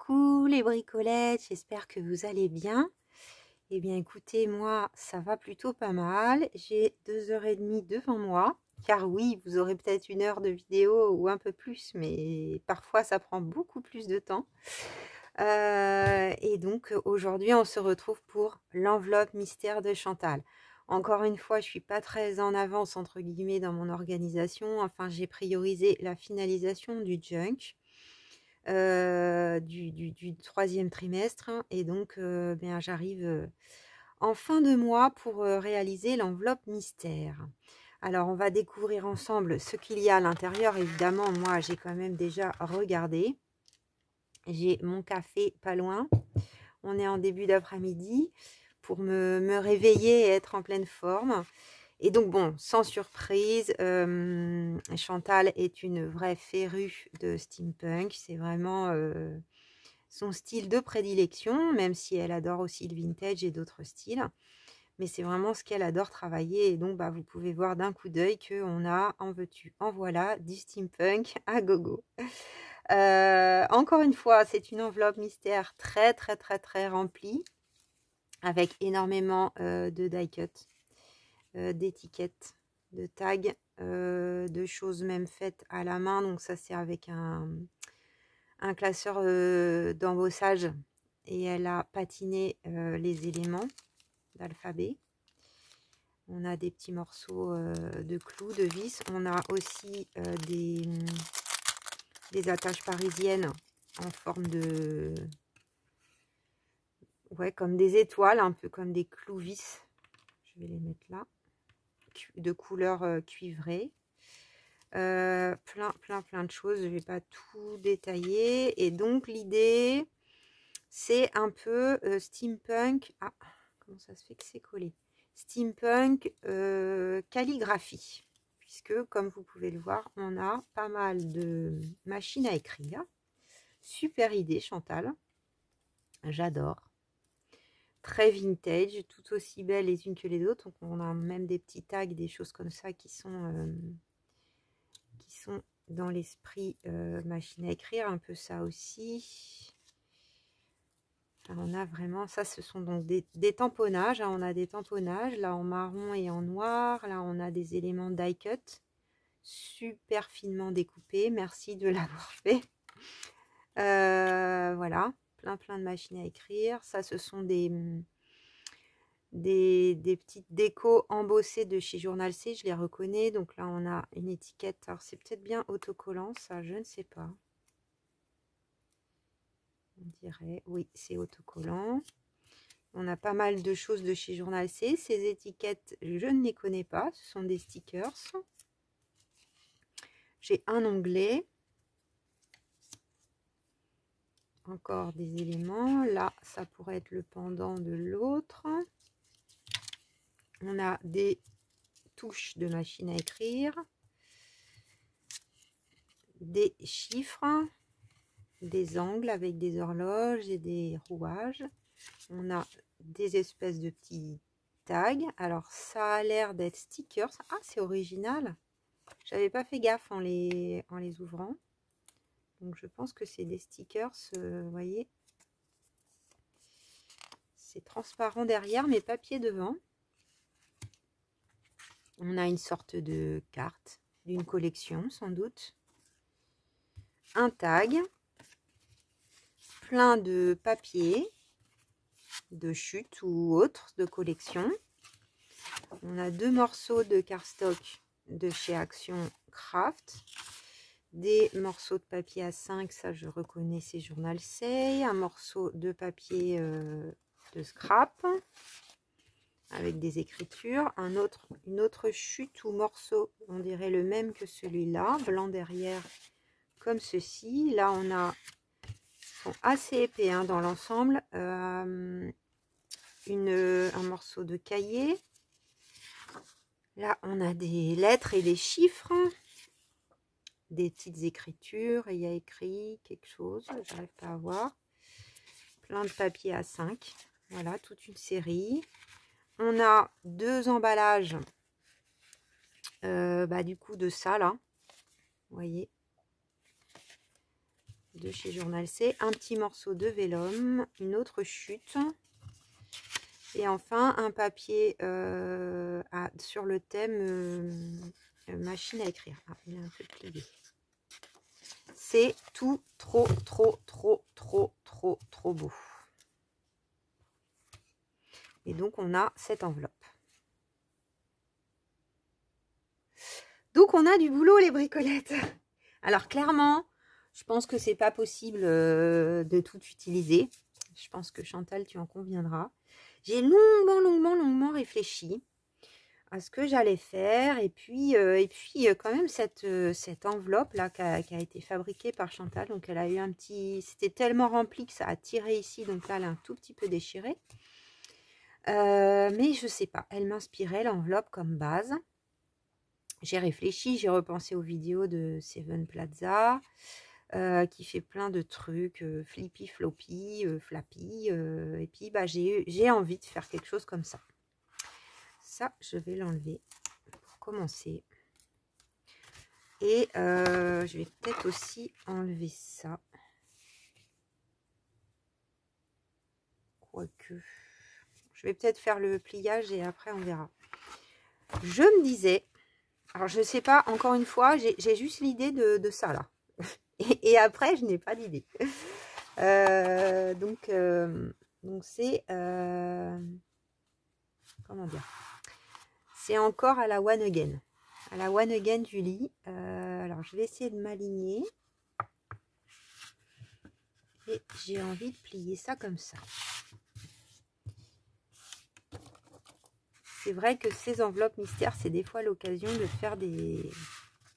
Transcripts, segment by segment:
Coucou les bricolettes, j'espère que vous allez bien. Eh bien écoutez, moi ça va plutôt pas mal. J'ai 2h30 devant moi. Car oui, vous aurez peut-être 1 heure de vidéo ou un peu plus, mais parfois ça prend beaucoup plus de temps. Et donc aujourd'hui on se retrouve pour l'enveloppe mystère de Chantal. Encore une fois, je suis pas très en avance entre guillemets dans mon organisation. Enfin, j'ai priorisé la finalisation du junk. Du 3e trimestre, et donc bien j'arrive en fin de mois pour réaliser l'enveloppe mystère. Alors on va découvrir ensemble ce qu'il y a à l'intérieur. Évidemment, moi j'ai quand même déjà regardé, j'ai mon café pas loin, on est en début d'après-midi pour me réveiller et être en pleine forme. Et donc bon, sans surprise, Chantal est une vraie férue de steampunk. C'est vraiment son style de prédilection, même si elle adore aussi le vintage et d'autres styles. Mais c'est vraiment ce qu'elle adore travailler. Et donc bah, vous pouvez voir d'un coup d'œil qu'on a, en veux-tu, en voilà, du steampunk à gogo. Encore une fois, c'est une enveloppe mystère très remplie, avec énormément de die cut. D'étiquettes, de tags, de choses même faites à la main. Donc ça c'est avec un classeur d'embossage, et elle a patiné les éléments d'alphabet. On a des petits morceaux de clous, de vis. On a aussi des attaches parisiennes en forme de... ouais, comme des étoiles, un peu comme des clous vis. Je vais les mettre là. De couleur cuivrée. Plein de choses, je vais pas tout détailler. Et donc l'idée c'est un peu steampunk. Ah, comment ça se fait que c'est collé? Steampunk calligraphie, puisque comme vous pouvez le voir, on a pas mal de machines à écrire. Super idée Chantal, j'adore. Très vintage, tout aussi belles les unes que les autres. Donc on a même des petits tags, des choses comme ça qui sont dans l'esprit machine à écrire, un peu ça aussi. Enfin, on a vraiment ça, ce sont donc des tamponnages, hein, on a des tamponnages là en marron et en noir. Là on a des éléments die cut super finement découpés, merci de l'avoir fait. Voilà, plein de machines à écrire. Ça ce sont des petites décos embossées de chez Journal C, je les reconnais. Donc là on a une étiquette, alors c'est peut-être bien autocollant ça, je ne sais pas, on dirait, oui c'est autocollant. On a pas mal de choses de chez Journal C. Ces étiquettes je ne les connais pas, ce sont des stickers. J'ai un onglet, encore des éléments, là ça pourrait être le pendant de l'autre. On a des touches de machine à écrire, des chiffres, des angles avec des horloges et des rouages. On a des espèces de petits tags. Alors ça a l'air d'être stickers. Ah, c'est original, j'avais pas fait gaffe en les ouvrant. Donc je pense que c'est des stickers, vous voyez, c'est transparent derrière mais papier devant. On a une sorte de carte d'une collection sans doute, un tag, plein de papiers de chute ou autres de collection. On a 2 morceaux de cardstock de chez Action Craft, des morceaux de papier A5, ça je reconnais, c'est Journal C, un morceau de papier de scrap avec des écritures, une autre chute ou morceau, on dirait le même que celui-là, blanc derrière comme ceci. Là on a, sont assez épais hein, dans l'ensemble, un morceau de cahier. Là on a des lettres et des chiffres, des petites écritures, et il y a écrit quelque chose, j'arrive pas à voir. Plein de papier A5, voilà, toute une série. On a 2 emballages du coup de ça là, vous voyez, de chez Journal C, un petit morceau de vélum, une autre chute, et enfin un papier sur le thème machine à écrire. Ah, il est un peu plié. C'est tout trop beau. Et donc on a cette enveloppe. Donc on a du boulot les bricolettes. Alors clairement, je pense que c'est pas possible de tout utiliser. Je pense que Chantal, tu en conviendras. J'ai longuement réfléchi à ce que j'allais faire. Et puis quand même cette enveloppe là qui a été fabriquée par Chantal. Donc elle a eu un petit... C'était tellement rempli que ça a tiré ici. Donc là, elle a un tout petit peu déchiré. Mais je sais pas. Elle m'inspirait l'enveloppe comme base. J'ai réfléchi, j'ai repensé aux vidéos de Seven Plaza, qui fait plein de trucs, flippy, floppy, flappy, et puis bah, j'ai envie de faire quelque chose comme ça. Ça, je vais l'enlever pour commencer. Et je vais peut-être aussi enlever ça. Quoique, je vais peut-être faire le pliage et après on verra. Je me disais... Alors, je ne sais pas, encore une fois, j'ai juste l'idée de ça, là. Et après, je n'ai pas d'idée. Donc c'est... comment dire? C'est encore à la One Again. À la One Again du lit. Alors, je vais essayer de m'aligner. Et j'ai envie de plier ça comme ça. C'est vrai que ces enveloppes mystères, c'est des fois l'occasion de faire des...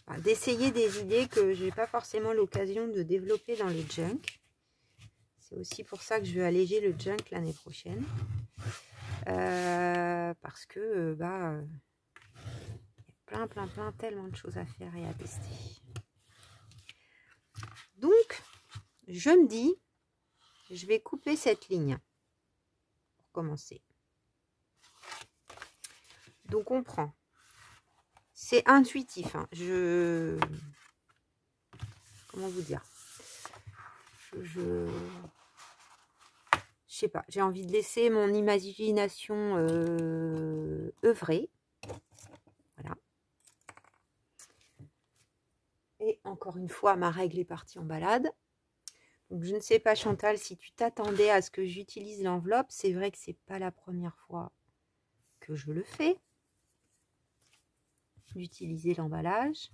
Enfin, d'essayer des idées que je n'ai pas forcément l'occasion de développer dans le junk. C'est aussi pour ça que je veux alléger le junk l'année prochaine. Parce que, il y a plein, tellement de choses à faire et à tester. Donc, je me dis, je vais couper cette ligne pour commencer. Donc, on prend. C'est intuitif. Hein. Comment vous dire? Je sais pas. J'ai envie de laisser mon imagination œuvrer. Voilà. Et encore une fois, ma règle est partie en balade. Donc, je ne sais pas, Chantal, si tu t'attendais à ce que j'utilise l'enveloppe. C'est vrai que c'est pas la première fois que je le fais, d'utiliser l'emballage.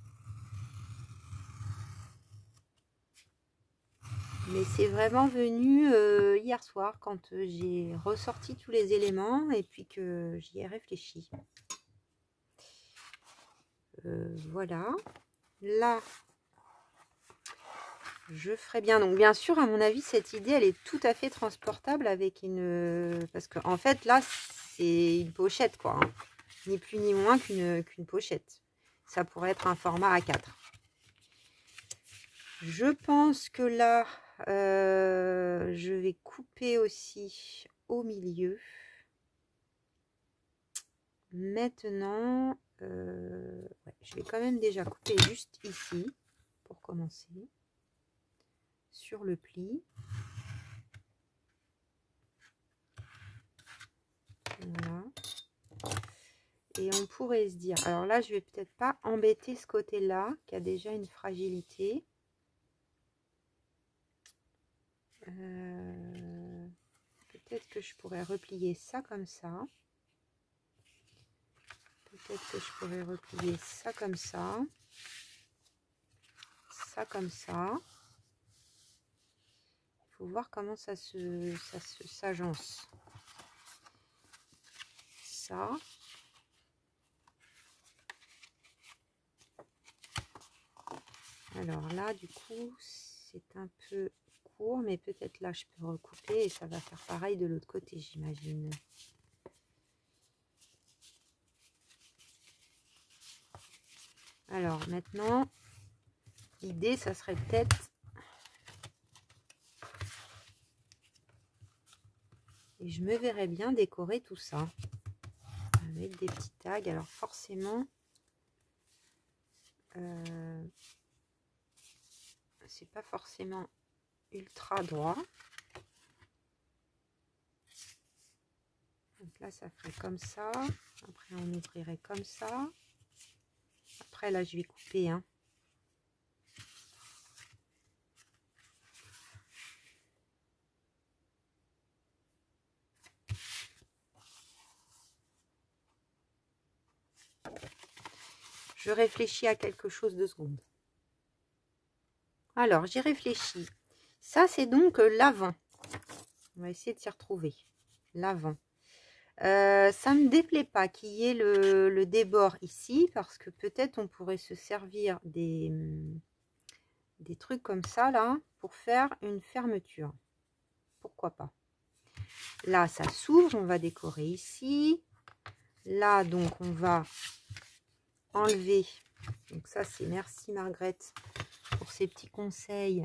Mais c'est vraiment venu hier soir quand j'ai ressorti tous les éléments et puis que j'y ai réfléchi. Voilà. Là, je ferai bien. Donc, bien sûr, à mon avis, cette idée, elle est tout à fait transportable avec une... Parce qu'en fait, là, c'est une pochette, quoi. Hein. Ni plus ni moins qu'une pochette. Ça pourrait être un format A4. Je pense que là, je vais couper aussi au milieu. Maintenant, ouais, je vais quand même déjà couper juste ici, pour commencer, sur le pli. Voilà. Et on pourrait se dire, alors là, je vais peut-être pas embêter ce côté-là, qui a déjà une fragilité. Peut-être que je pourrais replier ça comme ça. Peut-être que je pourrais replier ça comme ça. Ça comme ça. Il faut voir comment ça s'agence. Ça. Alors là, du coup, c'est un peu court, mais peut-être là, je peux recouper et ça va faire pareil de l'autre côté, j'imagine. Alors maintenant, l'idée, ça serait peut-être... Et je me verrais bien décorer tout ça avec des petits tags. Alors forcément, c'est pas forcément ultra droit. Donc là, ça ferait comme ça. Après, on ouvrirait comme ça. Après, là, je vais couper, hein. Je réfléchis à quelque chose de seconde. Alors, j'ai réfléchi. Ça, c'est donc l'avant. On va essayer de s'y retrouver. L'avant. Ça ne me déplaît pas qu'il y ait le débord ici, parce que peut-être on pourrait se servir des trucs comme ça, là, pour faire une fermeture. Pourquoi pas? Là, ça s'ouvre, on va décorer ici. Là, donc, on va enlever. Donc ça, c'est merci Margrethe pour ces petits conseils.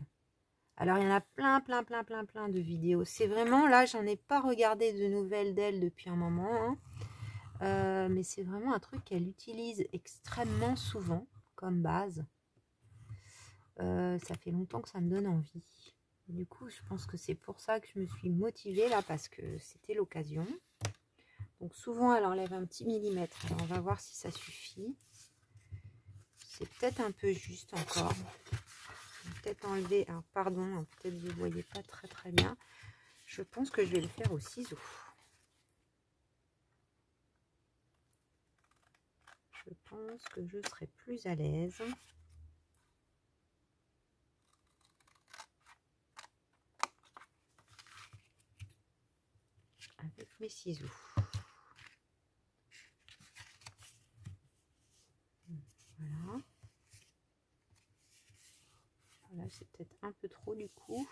Alors, il y en a plein de vidéos. C'est vraiment, là, j'en ai pas regardé de nouvelles d'elle depuis un moment. Hein. Mais c'est vraiment un truc qu'elle utilise extrêmement souvent comme base. Ça fait longtemps que ça me donne envie. Du coup, je pense que c'est pour ça que je me suis motivée là, parce que c'était l'occasion. Donc souvent, elle enlève un petit millimètre. Alors, on va voir si ça suffit. C'est peut-être un peu juste encore. Peut-être enlever. Alors, pardon, peut-être vous ne voyez pas très bien. Je pense que je vais le faire au ciseau. Je pense que je serai plus à l'aise. Avec mes ciseaux. Voilà. Voilà, c'est peut-être un peu trop du coup.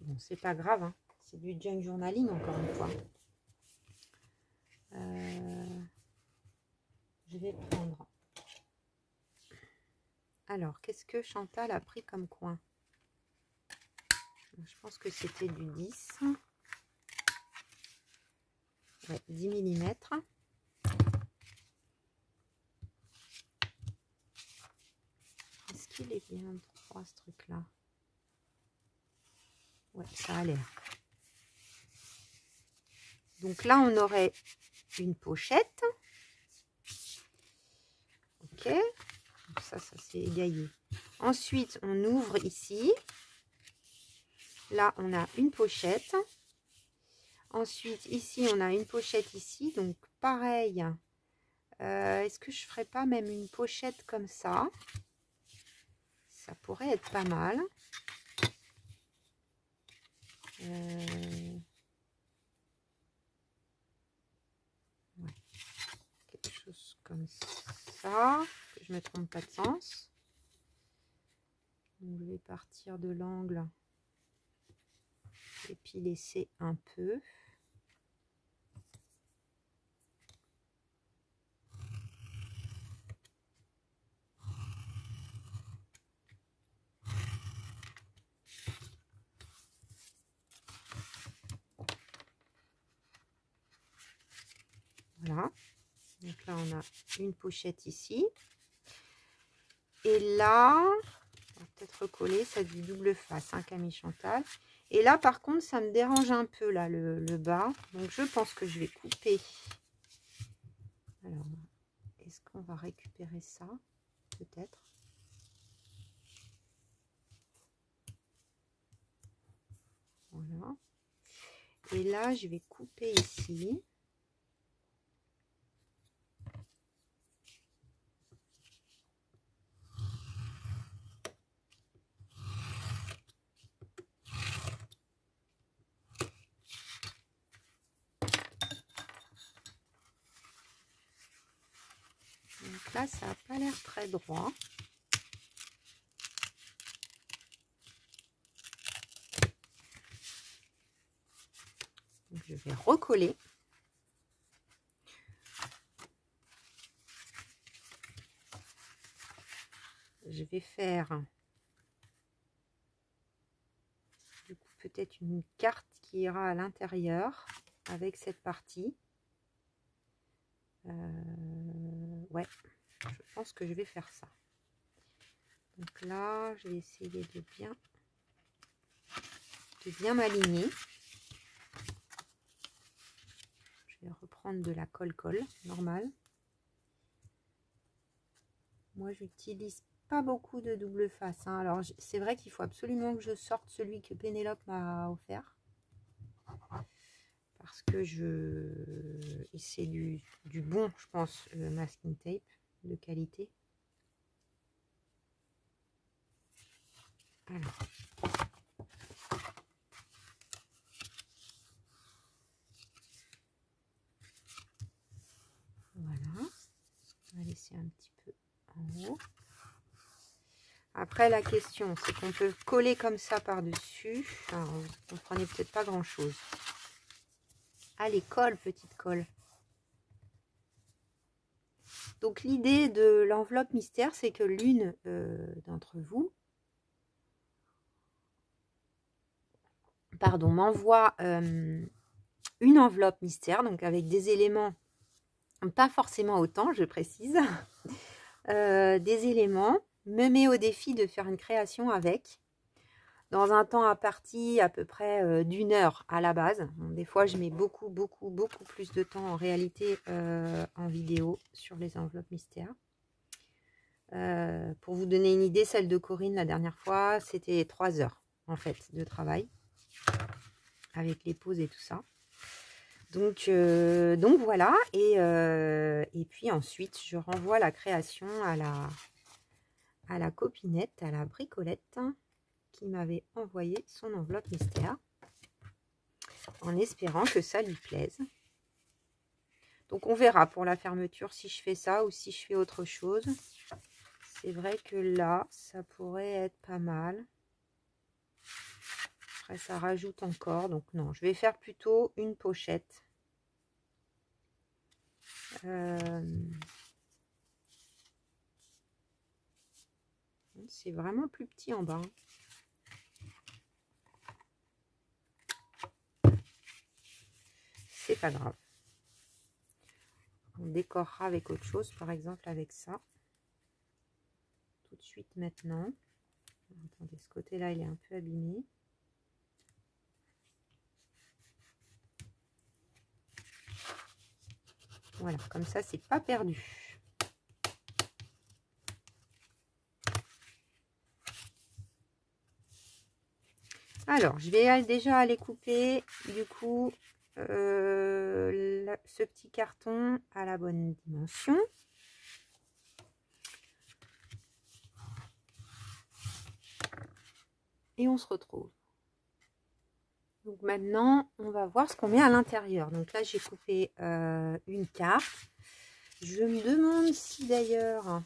Bon, c'est pas grave, hein. C'est du junk journaling encore une fois. Je vais prendre. Alors, qu'est-ce que Chantal a pris comme coin? Je pense que c'était du 10. Ouais, 10 mm. Est-ce qu'il est bien droit ce truc-là? Ouais, ça a l'air. Donc là, on aurait une pochette. Ok. Donc ça c'est égaillé. Ensuite, on ouvre ici. Là, on a une pochette. Ensuite, ici, on a une pochette ici. Donc, pareil. Est-ce que je ferais pas même une pochette comme ça? Ça pourrait être pas mal. Ouais. Quelque chose comme ça. Que je ne me trompe pas de sens. Donc, je vais partir de l'angle. Et puis laisser un peu. Voilà. Donc là, on a une pochette ici. Et là, on va peut-être recoller, ça du double face, hein, Camille Chantal. Et là, par contre, ça me dérange un peu, là, le bas. Donc, je pense que je vais couper. Alors, est-ce qu'on va récupérer ça? Peut-être. Voilà. Et là, je vais couper ici. Donc là, ça n'a pas l'air très droit. Donc, je vais recoller. Je vais faire du coup peut-être une carte qui ira à l'intérieur avec cette partie. Ouais, je pense que je vais faire ça. Donc là, je vais essayer de bien m'aligner. Je vais reprendre de la colle normale. Moi, j'utilise pas beaucoup de double face, hein. Alors, c'est vrai qu'il faut absolument que je sorte celui que Pénélope m'a offert. Parce que c'est du bon, je pense, masking tape de qualité. Alors. Voilà. On va laisser un petit peu en haut. Après, la question, c'est qu'on peut coller comme ça par-dessus. Enfin, vous ne comprenez peut-être pas grand-chose. Allez, colle, petite colle. Donc, l'idée de l'enveloppe mystère, c'est que l'une d'entre vous, m'envoie une enveloppe mystère, donc avec des éléments, pas forcément autant, je précise, des éléments, me met au défi de faire une création avec, dans un temps imparti à peu près d'1 heure à la base. Donc, des fois, je mets beaucoup plus de temps en réalité en vidéo sur les enveloppes mystères. Pour vous donner une idée, celle de Corinne la dernière fois, c'était 3 heures en fait de travail avec les pauses et tout ça. Donc voilà, et puis ensuite je renvoie la création à la copinette, à la bricolette qui m'avait envoyé son enveloppe mystère en espérant que ça lui plaise. Donc on verra pour la fermeture si je fais ça ou si je fais autre chose. C'est vrai que là ça pourrait être pas mal. Après ça rajoute encore, donc non, je vais faire plutôt une pochette. C'est vraiment plus petit en bas. C'est pas grave. On décorera avec autre chose, par exemple avec ça. Tout de suite maintenant. Attendez, ce côté-là, il est un peu abîmé. Voilà, comme ça, c'est pas perdu. Alors, je vais déjà aller couper, du coup, ce petit carton à la bonne dimension. Et on se retrouve. Donc maintenant, on va voir ce qu'on met à l'intérieur. Donc là, j'ai coupé une carte. Je me demande si d'ailleurs,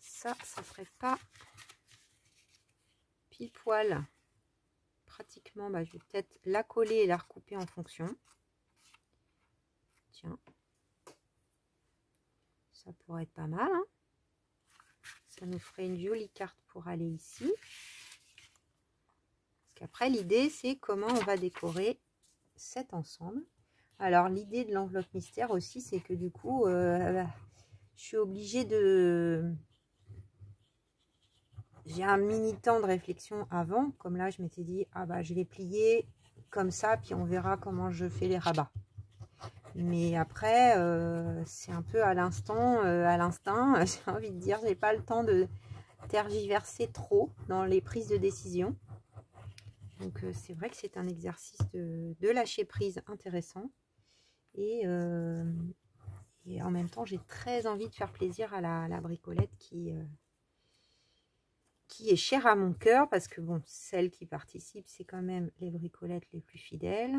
ça ferait pas pile poil. Pratiquement, je vais peut-être la coller et la recouper en fonction. Tiens. Ça pourrait être pas mal, hein. Ça nous ferait une jolie carte pour aller ici. Parce qu'après, l'idée, c'est comment on va décorer cet ensemble. Alors, l'idée de l'enveloppe mystère aussi, c'est que du coup, je suis obligée de... J'ai un mini temps de réflexion avant. Comme là, je m'étais dit, je vais plier comme ça, puis on verra comment je fais les rabats. Mais après, c'est un peu à l'instant, à l'instinct, j'ai envie de dire, j'ai pas le temps de tergiverser trop dans les prises de décision. Donc c'est vrai que c'est un exercice de lâcher prise intéressant. Et en même temps, j'ai très envie de faire plaisir à la bricolette qui est chère à mon cœur, parce que bon, celles qui participent, c'est quand même les bricolettes les plus fidèles.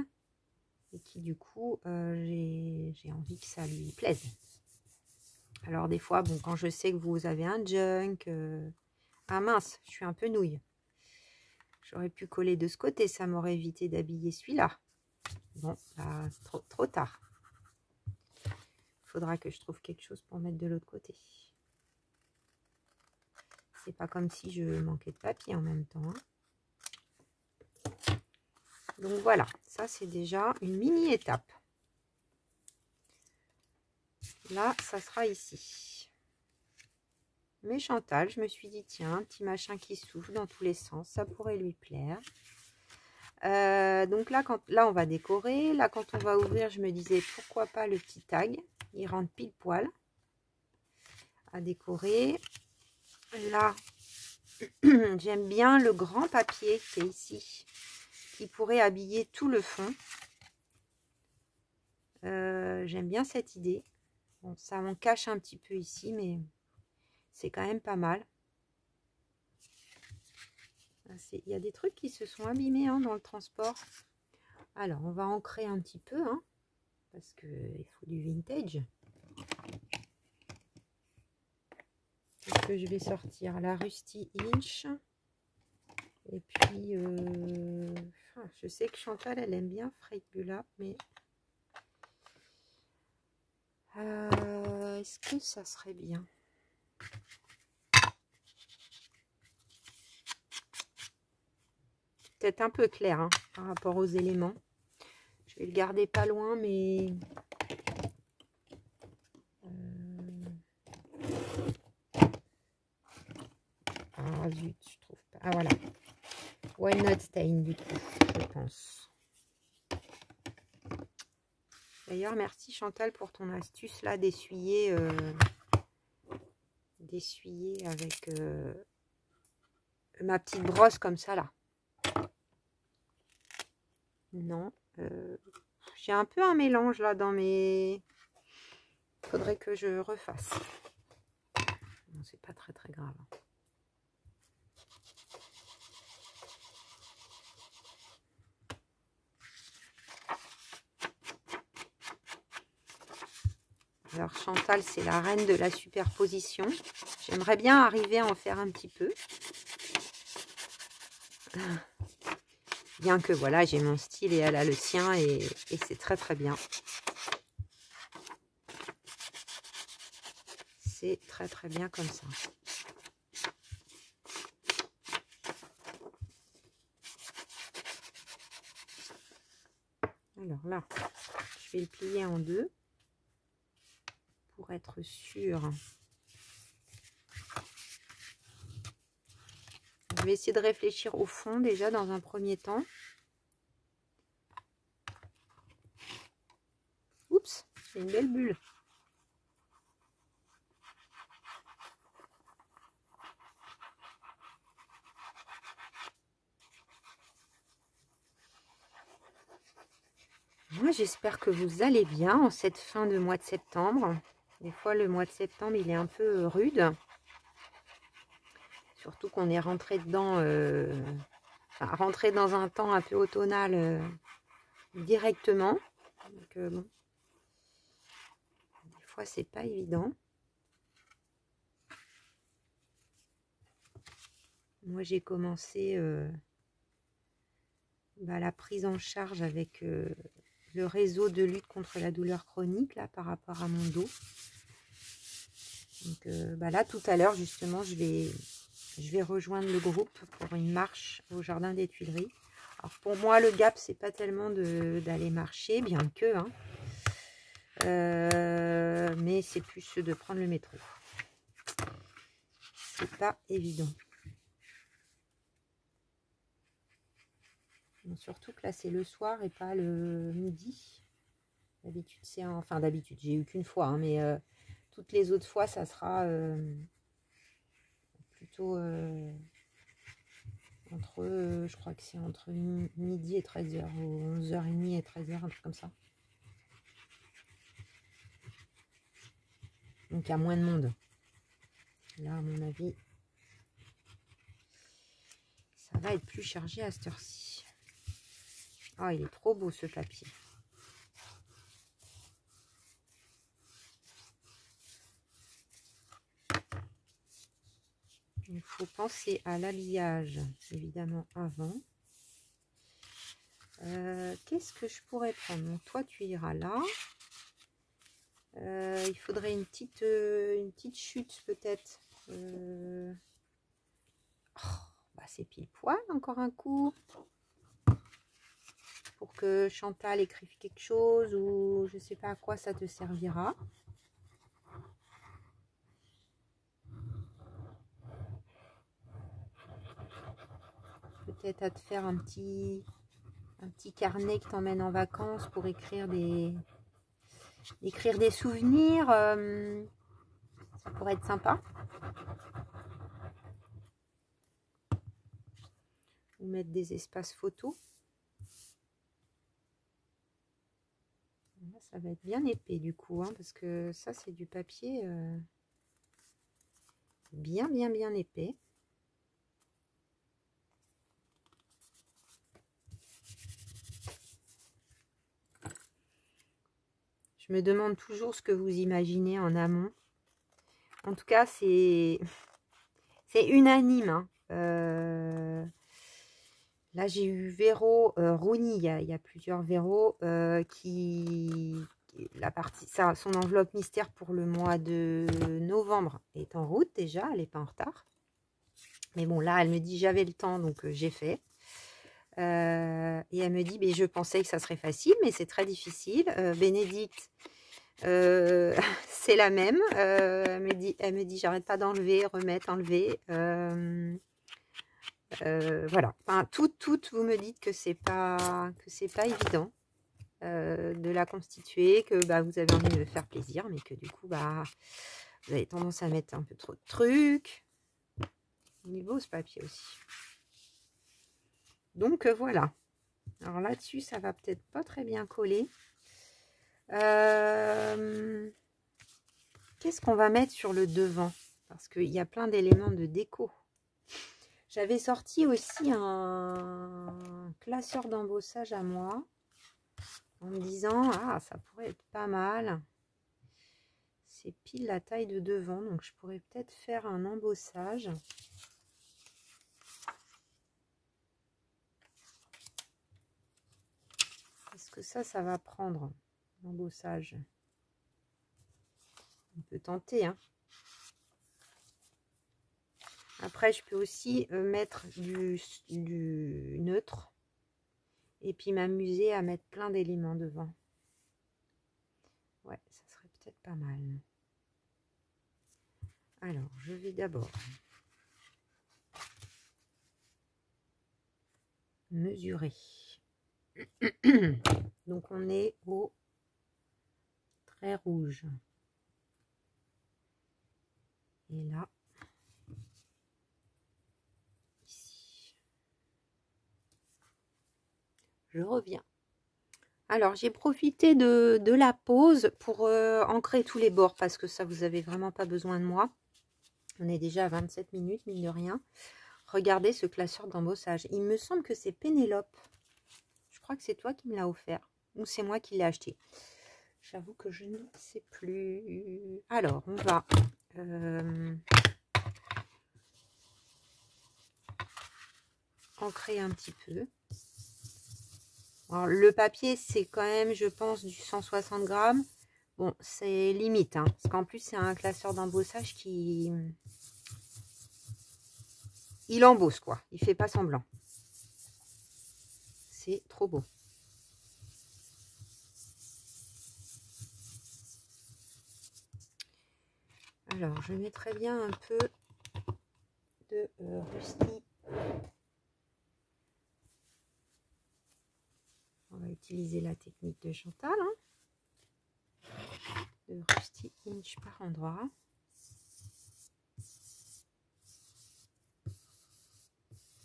Et qui du coup, j'ai envie que ça lui plaise. Alors des fois, bon, quand je sais que vous avez un junk, ah mince, je suis un peu nouille. J'aurais pu coller de ce côté, ça m'aurait évité d'habiller celui-là. Bon, c'est trop tard. Il faudra que je trouve quelque chose pour mettre de l'autre côté. C'est pas comme si je manquais de papier en même temps, hein. Donc voilà, ça c'est déjà une mini étape. Là, ça sera ici. Mais Chantal, je me suis dit, tiens, un petit machin qui souffle dans tous les sens, ça pourrait lui plaire. Donc là, là, on va décorer. Là, quand on va ouvrir, je me disais, pourquoi pas le petit tag. Il rentre pile poil à décorer. Là, j'aime bien le grand papier qui est ici, qui pourrait habiller tout le fond. J'aime bien cette idée. Bon, ça m'en cache un petit peu ici, mais c'est quand même pas mal. Il y a des trucs qui se sont abîmés hein, dans le transport. Alors, on va ancrer un petit peu, hein, parce qu'il faut du vintage. Est-ce que je vais sortir la Rusty Inch? Et puis, je sais que Chantal, elle aime bien Freigula, mais est-ce que ça serait bien? Peut-être un peu clair hein, par rapport aux éléments. Je vais le garder pas loin, mais ah zut, je trouve pas. Ah voilà. Why not stain du coup, je pense. D'ailleurs, merci Chantal pour ton astuce là d'essuyer avec ma petite brosse comme ça là. Non, j'ai un peu un mélange là dans mes... Faudrait que je refasse. Non, c'est pas très très grave. Alors Chantal, c'est la reine de la superposition. J'aimerais bien arriver à en faire un petit peu. Bien que voilà, j'ai mon style et elle a le sien et c'est très très bien. C'est très très bien comme ça. Alors là, je vais le plier en deux pour être sûr. Je vais essayer de réfléchir au fond déjà dans un premier temps. Oups, c'est une belle bulle. Moi, j'espère que vous allez bien en cette fin de mois de septembre. Des fois, le mois de septembre, il est un peu rude. Surtout qu'on est rentré dedans, rentré dans un temps un peu automnal directement. Donc, bon, des fois, c'est pas évident. Moi, j'ai commencé la prise en charge avec le réseau de lutte contre la douleur chronique là par rapport à mon dos. Donc là, tout à l'heure, justement, je vais rejoindre le groupe pour une marche au jardin des Tuileries. Alors pour moi, le gap, c'est pas tellement d'aller marcher, bien que, hein, mais c'est plus de prendre le métro. C'est pas évident. Bon, surtout que là, c'est le soir et pas le midi. D'habitude, c'est enfin d'habitude, j'ai eu qu'une fois, hein, mais toutes les autres fois, ça sera plutôt entre, je crois que c'est entre midi et 13h, ou 11h30 et 13h, un truc comme ça. Donc, il y a moins de monde. Là, à mon avis, ça va être plus chargé à cette heure-ci. Ah, il est trop beau, ce papier. Il faut penser à l'habillage, évidemment, avant. Qu'est-ce que je pourrais prendre? Donc, toi, tu iras là. Il faudrait une petite chute, peut-être. Oh, c'est pile poil, encore un coup. Pour que Chantal écrive quelque chose, ou je sais pas à quoi ça te servira. peut-être à te faire un petit carnet que t'emmènes en vacances pour écrire des souvenirs. Ça pourrait être sympa. Ou mettre des espaces photos. Là, ça va être bien épais du coup, hein, parce que ça c'est du papier bien épais. Je me demande toujours ce que vous imaginez en amont. En tout cas, c'est unanime. Hein. Là, j'ai eu Véro, Rouni, il y a plusieurs Véro qui... La partie, ça, son enveloppe mystère pour le mois de novembre est en route déjà, elle n'est pas en retard. Mais bon, là, elle me dit j'avais le temps, donc j'ai fait. Et elle me dit, mais je pensais que ça serait facile, mais c'est très difficile. Bénédicte, c'est la même. Elle me dit j'arrête pas d'enlever, remettre, enlever. Voilà. Enfin, toutes, vous me dites que c'est pas évident de la constituer, que bah, vous avez envie de me faire plaisir, mais que du coup, bah, vous avez tendance à mettre un peu trop de trucs. Il est beau ce papier aussi. Donc voilà. Alors là-dessus, ça va peut-être pas très bien coller. Qu'est-ce qu'on va mettre sur le devant? Parce qu'il y a plein d'éléments de déco. J'avais sorti aussi un classeur d'embossage à moi. En me disant, ah, ça pourrait être pas mal. C'est pile la taille de devant. Donc je pourrais peut-être faire un embossage. Est-ce que ça va prendre l'embossage? On peut tenter, hein. Après, je peux aussi mettre du neutre et puis m'amuser à mettre plein d'éléments devant. Ouais, ça serait peut-être pas mal. Alors, je vais d'abord mesurer. Donc, on est au trait rouge. Et là, ici. Je reviens. Alors, j'ai profité de la pause pour ancrer tous les bords parce que ça, vous avez vraiment pas besoin de moi. On est déjà à 27 minutes, mine de rien. Regardez ce classeur d'embossage. Il me semble que c'est Pénélope. Je crois que c'est toi qui me l'as offert. Ou c'est moi qui l'ai acheté. J'avoue que je ne sais plus. Alors, on va... ancrer un petit peu. Alors, le papier, c'est quand même, je pense, du 160 grammes. Bon, c'est limite, hein, parce qu'en plus, c'est un classeur d'embossage qui... Il embosse, quoi. Il fait pas semblant. C'est trop beau. Alors, je mettrai bien un peu de Rusty. On va utiliser la technique de Chantal. Hein, de Rusty Inch par endroit.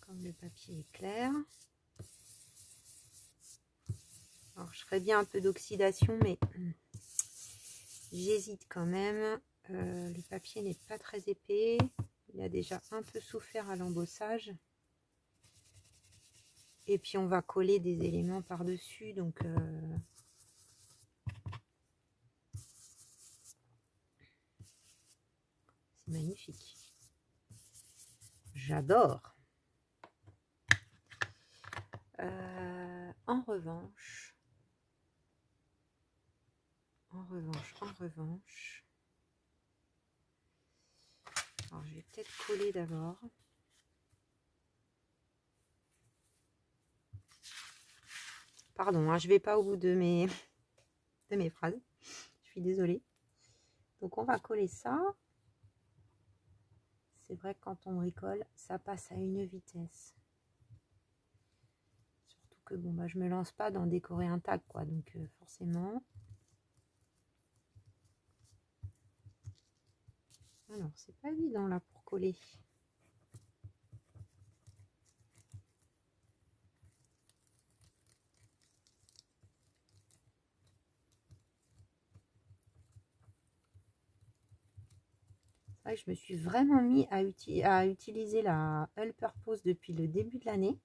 Comme le papier est clair. Alors, je ferai bien un peu d'oxydation, mais j'hésite quand même. Le papier n'est pas très épais. Il a déjà un peu souffert à l'embossage. Et puis, on va coller des éléments par-dessus. Donc, c'est magnifique. J'adore. En revanche, alors je vais peut-être coller d'abord. Pardon, hein, je vais pas au bout de mes phrases. Je suis désolée. Donc on va coller ça. C'est vrai que quand on bricole, ça passe à une vitesse. que bon, bah, je me lance pas dans décorer un tag, quoi. Donc forcément. Alors, c'est pas évident là pour coller. C'est vrai que je me suis vraiment mis à utiliser la All Purpose depuis le début de l'année.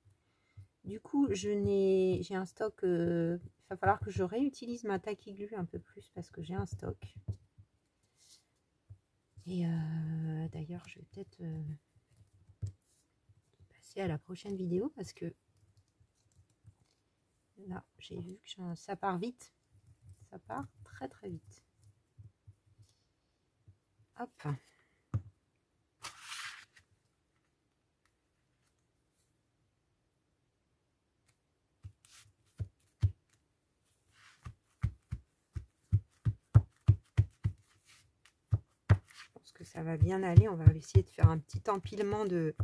Du coup, j'ai un stock. Il va falloir que je réutilise ma Tacky Glue un peu plus parce que j'ai un stock. Et d'ailleurs, je vais peut-être passer à la prochaine vidéo parce que là, j'ai vu que ça part vite. Ça part très très vite. Hop. Que ça va bien aller. On va essayer de faire un petit empilement de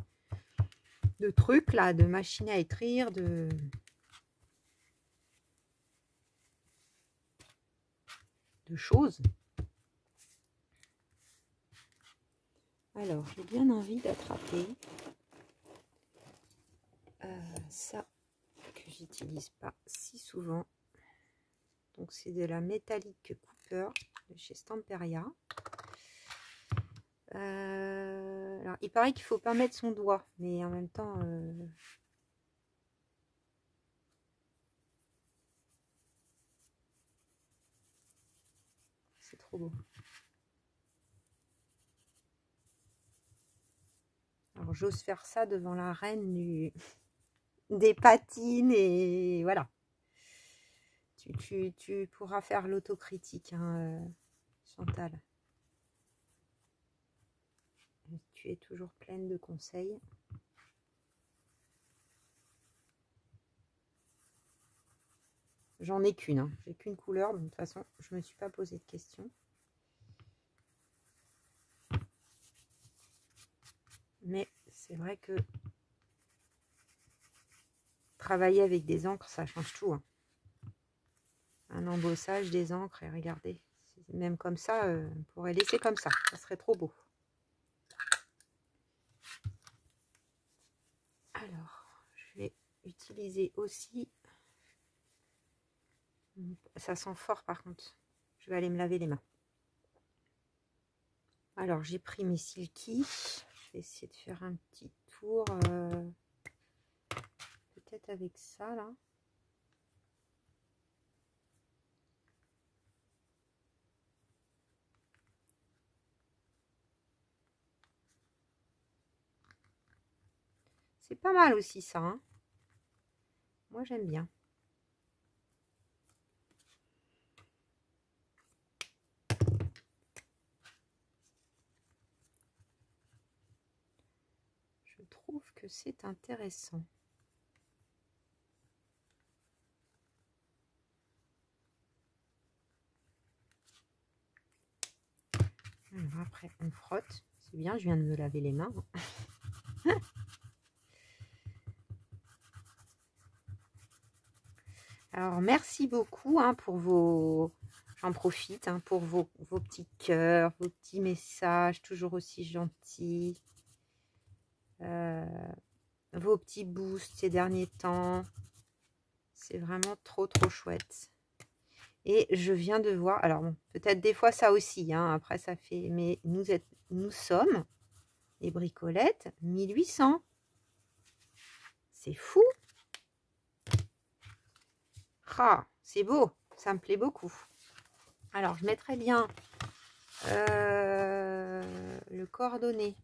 trucs là, de machines à écrire, de choses. Alors, j'ai bien envie d'attraper ça que j'utilise pas si souvent. Donc, c'est de la métallique Cooper de chez Stamperia. Alors, il paraît qu'il faut pas mettre son doigt, mais en même temps, c'est trop beau. Alors, j'ose faire ça devant la reine des patines et voilà. Tu pourras faire l'autocritique, hein, Chantal. Tu es toujours pleine de conseils. J'en ai qu'une, hein. J'ai qu'une couleur, donc de toute façon, je ne me suis pas posé de questions. Mais c'est vrai que travailler avec des encres, ça change tout, hein. Un embossage, des encres, et regardez, même comme ça, on pourrait laisser comme ça serait trop beau. Alors, je vais utiliser aussi, ça sent fort par contre, je vais aller me laver les mains. Alors, j'ai pris mes silky, je vais essayer de faire un petit tour, peut-être avec ça là. C'est pas mal aussi ça, hein. Moi j'aime bien. Je trouve que c'est intéressant. Alors après on frotte. C'est bien, je viens de me laver les mains. Alors merci beaucoup, hein, pour vos... J'en profite, hein, pour vos petits cœurs, vos petits messages, toujours aussi gentils. Vos petits boosts ces derniers temps. C'est vraiment trop chouette. Et je viens de voir, alors bon, peut-être des fois ça aussi, hein, après ça fait, mais nous sommes, les bricolettes, 1800. C'est fou. Ah, c'est beau, ça me plaît beaucoup. Alors, je mettrai bien le coordonné,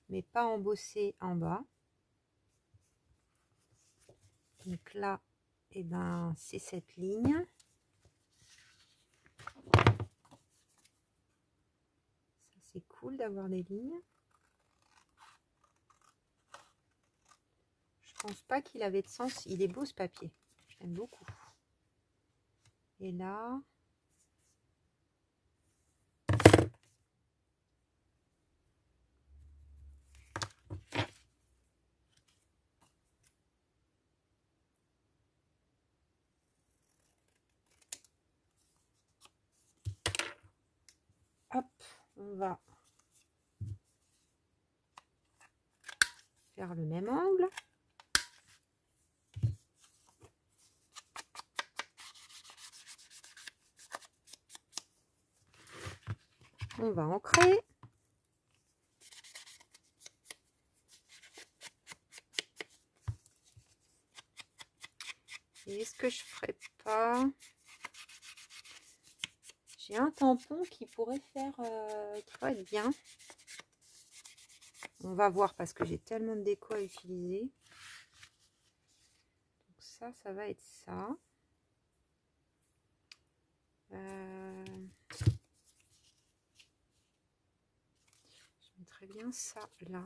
mais pas embossé en bas. Donc là, et ben, c'est cette ligne. Ça, c'est cool d'avoir des lignes. Je pense pas qu'il avait de sens. Il est beau ce papier. J'aime beaucoup. Et là... On va faire le même angle. On va ancrer. Et est-ce que je ferais pas... J'ai un tampon qui pourrait faire... qui pourrait être bien. On va voir parce que j'ai tellement de déco à utiliser. Donc ça va être ça. Je mettrais bien ça là.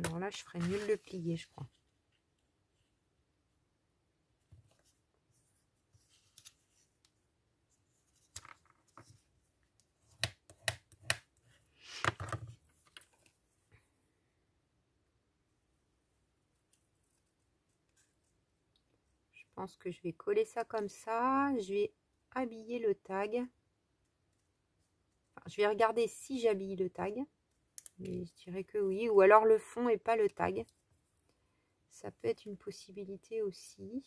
Alors là, je ferais mieux de le plier, je crois. Je pense que je vais coller ça comme ça. Je vais habiller le tag. Enfin, je vais regarder si j'habille le tag. Mais je dirais que oui. Ou alors le fond et pas le tag. Ça peut être une possibilité aussi.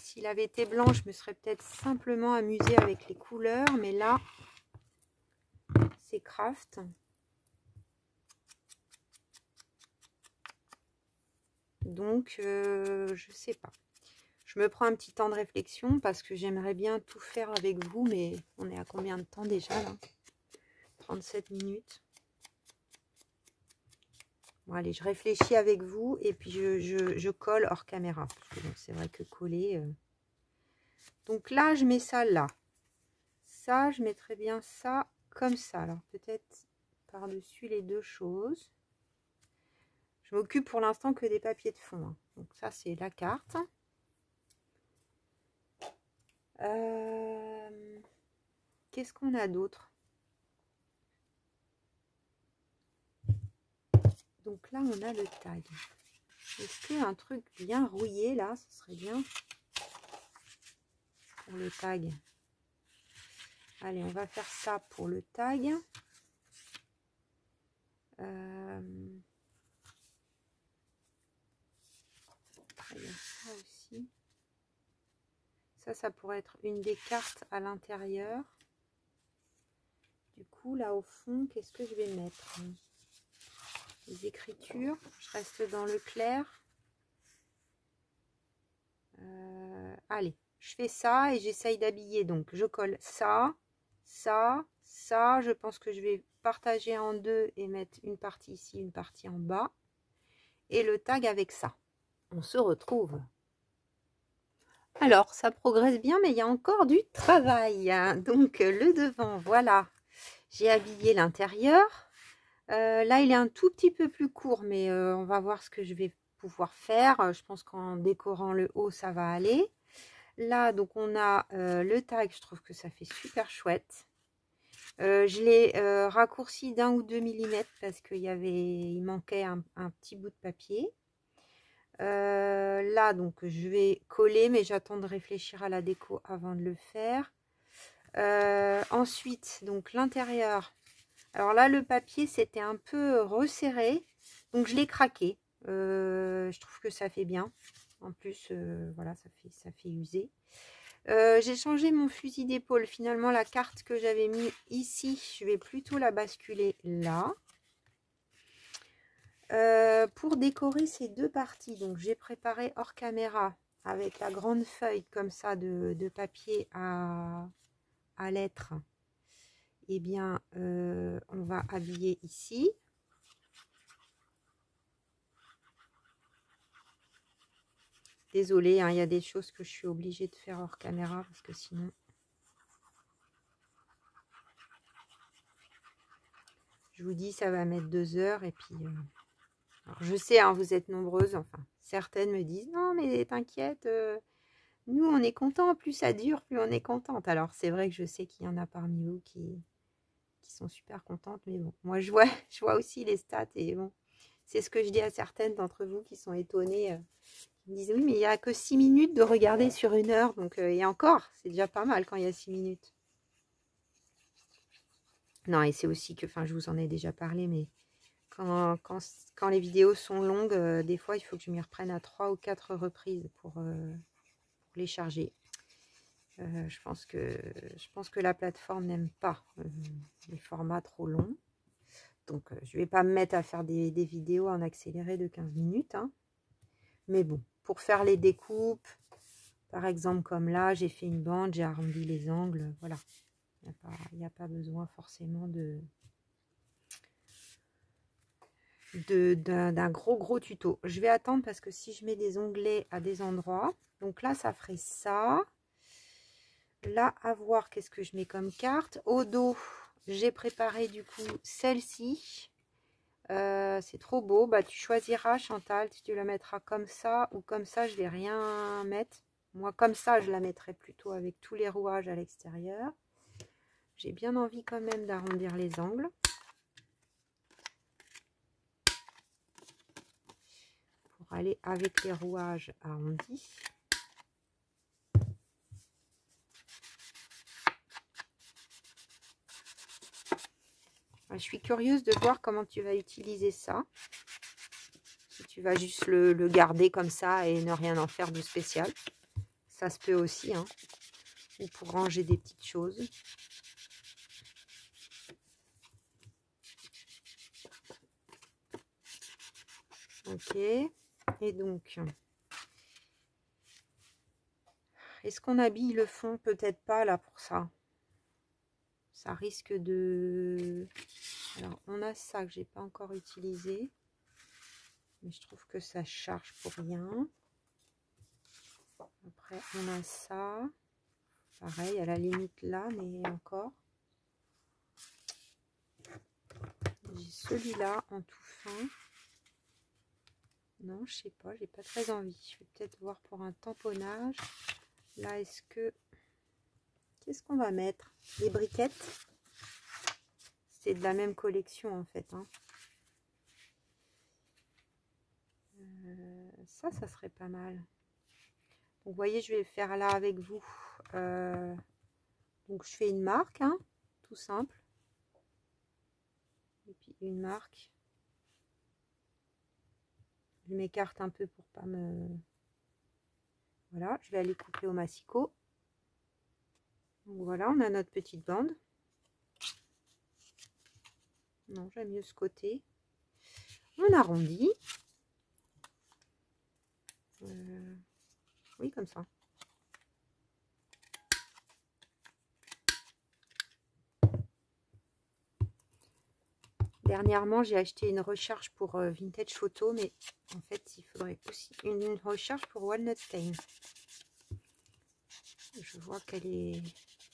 S'il avait été blanc, je me serais peut-être simplement amusée avec les couleurs. Mais là, c'est craft. Donc, je sais pas. Je me prends un petit temps de réflexion parce que j'aimerais bien tout faire avec vous. Mais on est à combien de temps déjà là? 37 minutes. Bon, allez, je réfléchis avec vous et puis je colle hors caméra. C'est vrai que coller... Donc là, je mets ça là. Ça, je mettrais bien ça comme ça. Alors peut-être par-dessus les deux choses. Je m'occupe pour l'instant que des papiers de fond. Hein. Donc ça, c'est la carte. Qu'est-ce qu'on a d'autre? Donc là, on a le tag. Est-ce qu'un truc bien rouillé, là, ce serait bien pour le tag? Allez, on va faire ça pour le tag. Très bien, ça aussi. Ça pourrait être une des cartes à l'intérieur. Du coup, là au fond, qu'est-ce que je vais mettre? Les écritures. Je reste dans le clair. Allez, je fais ça et j'essaye d'habiller. Donc, je colle ça, ça, ça. Je pense que je vais partager en deux et mettre une partie ici, une partie en bas. Et le tag avec ça. On se retrouve. Alors, ça progresse bien, mais il y a encore du travail. Donc, le devant, voilà. J'ai habillé l'intérieur. Là, il est un tout petit peu plus court, mais on va voir ce que je vais pouvoir faire. Je pense qu'en décorant le haut, ça va aller. Là, donc, on a le tag. Je trouve que ça fait super chouette. Je l'ai raccourci d'1 ou 2 mm parce il manquait un petit bout de papier. Là, donc, je vais coller, mais j'attends de réfléchir à la déco avant de le faire. Ensuite, donc, l'intérieur. Alors là, le papier, c'était un peu resserré. Donc, je l'ai craqué. Je trouve que ça fait bien. En plus, voilà, ça fait user. J'ai changé mon fusil d'épaule. Finalement, la carte que j'avais mis ici, je vais plutôt la basculer là. Pour décorer ces deux parties, donc j'ai préparé hors caméra avec la grande feuille comme ça de papier à lettres. Eh bien, on va habiller ici. Désolée, hein, il y a des choses que je suis obligée de faire hors caméra parce que sinon... Je vous dis, ça va mettre 2 heures et puis... Alors, je sais, hein, vous êtes nombreuses, enfin, certaines me disent, non, mais t'inquiète, Nous, on est content, plus ça dure, plus on est contente. Alors, c'est vrai que je sais qu'il y en a parmi vous qui sont super contentes, mais bon, moi, je vois aussi les stats, et bon, c'est ce que je dis à certaines d'entre vous qui sont étonnées, qui me disent, oui, mais il n'y a que 6 minutes de regarder sur 1 heure, donc, et encore, c'est déjà pas mal quand il y a 6 minutes. Non, et c'est aussi que, enfin, je vous en ai déjà parlé, mais quand les vidéos sont longues, des fois, il faut que je m'y reprenne à 3 ou 4 reprises pour les charger. Je pense que la plateforme n'aime pas les formats trop longs. Donc, je ne vais pas me mettre à faire des vidéos en accéléré de 15 minutes. Hein. Mais bon, pour faire les découpes, par exemple comme là, j'ai fait une bande, j'ai arrondi les angles. Voilà, il n'y a pas besoin forcément d'un gros tuto. Je vais attendre parce que si je mets des onglets à des endroits, donc là, ça ferait ça. Là, à voir qu'est-ce que je mets comme carte. Au dos, j'ai préparé du coup celle-ci. C'est trop beau. Bah, tu choisiras, Chantal, si tu la mettras comme ça ou comme ça. Je vais rien mettre. Moi, comme ça, je la mettrai plutôt avec tous les rouages à l'extérieur. J'ai bien envie quand même d'arrondir les angles. Pour aller avec les rouages arrondis. Je suis curieuse de voir comment tu vas utiliser ça. Si tu vas juste le garder comme ça et ne rien en faire de spécial. Ça se peut aussi, hein. Ou pour ranger des petites choses. Ok. Et donc, est-ce qu'on habille le fond? Peut-être pas là pour ça. Ça risque de... Alors, on a ça que j'ai pas encore utilisé. Mais je trouve que ça charge pour rien. Après, on a ça. Pareil, à la limite là, mais encore. J'ai celui-là en tout fin. Non, je sais pas, j'ai pas très envie. Je vais peut-être voir pour un tamponnage. Là, est-ce que... Qu'est-ce qu'on va mettre? Les briquettes. C'est de la même collection en fait. Hein. Ça serait pas mal. Donc, vous voyez, je vais faire là avec vous. Donc, je fais une marque, hein, tout simple. Et puis, une marque. Je m'écarte un peu pour pas me... Voilà, je vais aller couper au massicot. Donc, voilà, on a notre petite bande. Non, j'aime mieux ce côté. On arrondit. Oui, comme ça. Dernièrement, j'ai acheté une recharge pour Vintage Photo, mais en fait, il faudrait aussi une recharge pour Walnut Stain. Je vois qu'elle est...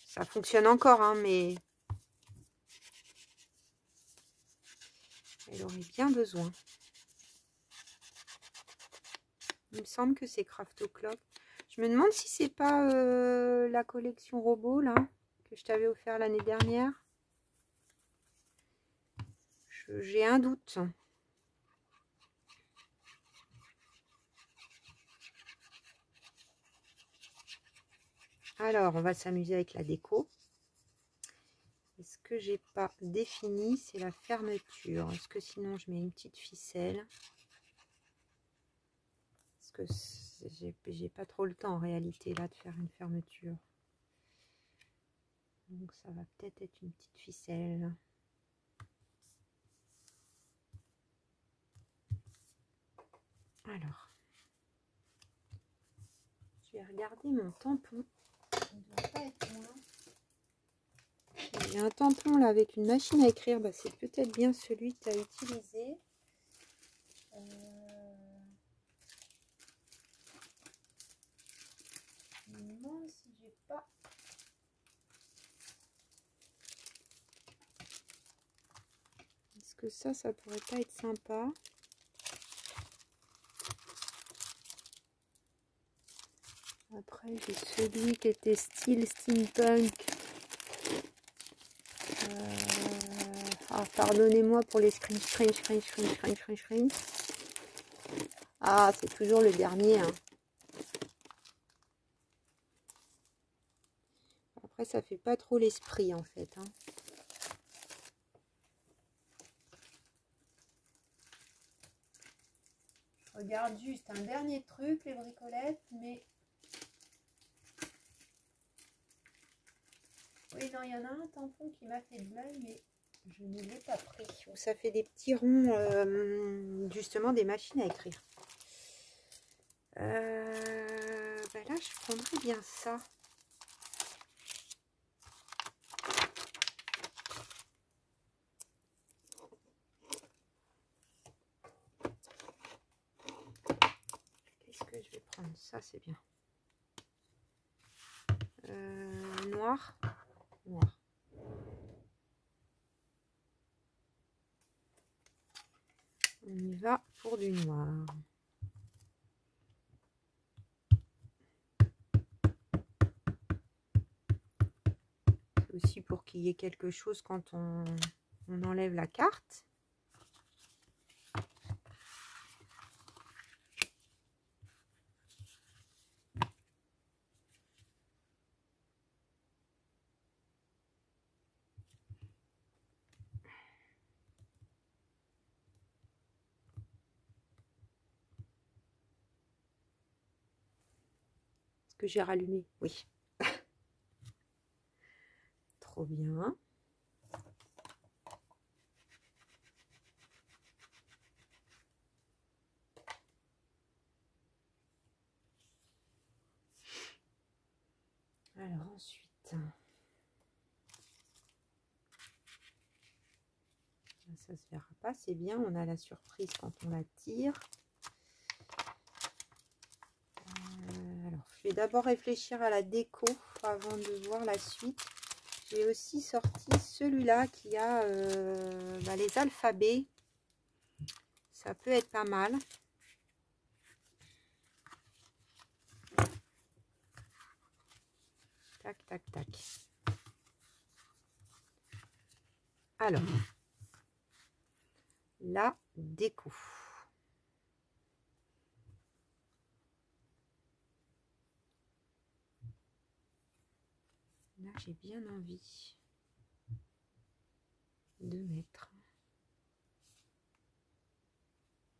Ça fonctionne encore, hein, mais... Elle aurait bien besoin. Il me semble que c'est Craft O'Clock. Je me demande si c'est pas la collection robot, là, que je t'avais offert l'année dernière. J'ai un doute. Alors, on va s'amuser avec la déco. Ce que j'ai pas défini, c'est la fermeture. Est-ce que sinon je mets une petite ficelle? Parce que j'ai pas trop le temps en réalité là de faire une fermeture. Donc ça va peut-être être une petite ficelle. Alors, je vais regarder mon tampon. Il ne doit pas être loin. J'ai un tampon là avec une machine à écrire. Bah, c'est peut-être bien celui que tu as utilisé. Je me demande si j'ai pas. Est-ce que ça pourrait pas être sympa? Après, j'ai celui qui était style steampunk. Ah, pardonnez-moi pour les screen. Ah, c'est toujours le dernier. Hein. Après, ça fait pas trop l'esprit, en fait. Hein. Je regarde juste un dernier truc, les bricolettes, mais... Oui, non, il y en a un tampon qui m'a fait de l'œil, mais je ne l'ai pas pris. Ça fait des petits ronds, justement, des machines à écrire. Ben là, je prendrais bien ça. Qu'est-ce que je vais prendre? Ça, c'est bien. Noir. Noir. On y va pour du noir. C'est aussi pour qu'il y ait quelque chose quand on enlève la carte. Est-ce que j'ai rallumé? Oui. Trop bien. Alors ensuite, ça se verra pas, c'est bien, on a la surprise quand on la tire. Alors, je vais d'abord réfléchir à la déco avant de voir la suite. J'ai aussi sorti celui-là qui a les alphabets. Ça peut être pas mal. Tac, tac, tac. Alors, la déco. Là, j'ai bien envie de mettre